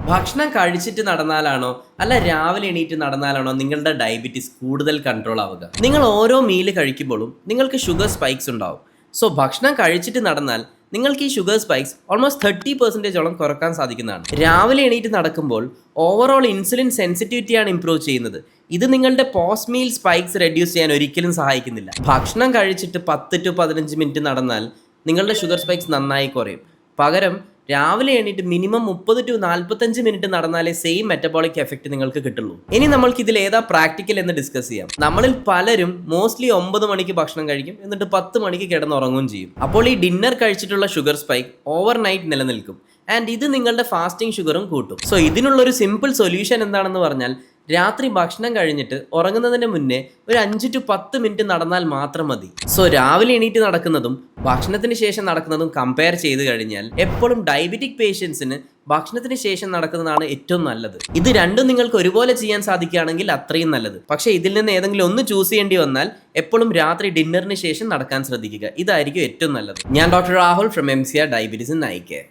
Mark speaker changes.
Speaker 1: ഭക്ഷണം കഴിച്ചിട്ട് നടന്നാലാണോ അല്ല രാവിലെ എണീറ്റ് നടന്നാലാണോ നിങ്ങളുടെ ഡയബറ്റീസ് കൂടുതൽ കൺട്രോൾ ആവുക? നിങ്ങൾ ഓരോ മീല് കഴിക്കുമ്പോഴും നിങ്ങൾക്ക് ഷുഗർ സ്പൈക്സ് ഉണ്ടാവും. സോ ഭക്ഷണം കഴിച്ചിട്ട് നടന്നാൽ നിങ്ങൾക്ക് ഈ ഷുഗർ സ്പൈക്സ് ഓൾമോസ്റ്റ് 30% കുറക്കാൻ സാധിക്കുന്നതാണ്. രാവിലെ എണീറ്റ് നടക്കുമ്പോൾ ഓവറോൾ ഇൻസുലിൻ സെൻസിറ്റിവിറ്റിയാണ് ഇംപ്രൂവ് ചെയ്യുന്നത്. ഇത് നിങ്ങളുടെ പോസ്റ്റ് മീൽ സ്പൈക്സ് റെഡ്യൂസ് ചെയ്യാൻ ഒരിക്കലും സഹായിക്കുന്നില്ല. ഭക്ഷണം കഴിച്ചിട്ട് 10 to 15 മിനിറ്റ് നടന്നാൽ നിങ്ങളുടെ ഷുഗർ സ്പൈക്സ് നന്നായി കുറയും. പകരം രാവിലെ എണീറ്റ് മിനിമം 30 to 45 മിനിറ്റ് നടന്നാലേ സെയിം മെറ്റബോളിക് എഫക്റ്റ് നിങ്ങൾക്ക് കിട്ടുള്ളൂ. ഇനി നമ്മൾക്ക് ഇതിൽ ഏതാ പ്രാക്ടിക്കൽ എന്ന് ഡിസ്കസ് ചെയ്യാം. നമ്മളിൽ പലരും മോസ്റ്റ്ലി 9 മണിക്ക് ഭക്ഷണം കഴിക്കും, എന്നിട്ട് 10 മണിക്ക് കിടന്നുറങ്ങുകയും ചെയ്യും. അപ്പോൾ ഈ ഡിന്നർ കഴിച്ചിട്ടുള്ള ഷുഗർ സ്പൈക്ക് ഓവർ നൈറ്റ് നിലനിൽക്കും ആൻഡ് ഇത് നിങ്ങളുടെ ഫാസ്റ്റിംഗ് ഷുഗറും കൂട്ടും. സോ ഇതിനുള്ളൊരു സിമ്പിൾ സൊല്യൂഷൻ എന്താണെന്ന് പറഞ്ഞാൽ രാത്രി ഭക്ഷണം കഴിഞ്ഞിട്ട് ഉറങ്ങുന്നതിന് മുന്നേ ഒരു 5 to 10 മിനിറ്റ് നടന്നാൽ മാത്രം മതി. സോ രാവിലെ എണീറ്റ് നടക്കുന്നതും ഭക്ഷണത്തിന് ശേഷം നടക്കുന്നതും കമ്പയർ ചെയ്ത് കഴിഞ്ഞാൽ എപ്പോഴും ഡയബറ്റിക് പേഷ്യൻസിന് ഭക്ഷണത്തിന് ശേഷം നടക്കുന്നതാണ് ഏറ്റവും നല്ലത്. ഇത് രണ്ടും നിങ്ങൾക്ക് ഒരുപോലെ ചെയ്യാൻ സാധിക്കുകയാണെങ്കിൽ അത്രയും നല്ലത്. പക്ഷേ ഇതിൽ നിന്ന് ഏതെങ്കിലും ഒന്ന് ചൂസ് ചെയ്യേണ്ടി വന്നാൽ എപ്പോഴും രാത്രി ഡിന്നറിന് ശേഷം നടക്കാൻ ശ്രദ്ധിക്കുക. ഇതായിരിക്കും ഏറ്റവും നല്ലത്. ഞാൻ doctor Rahul from MCR diabetes and eye care.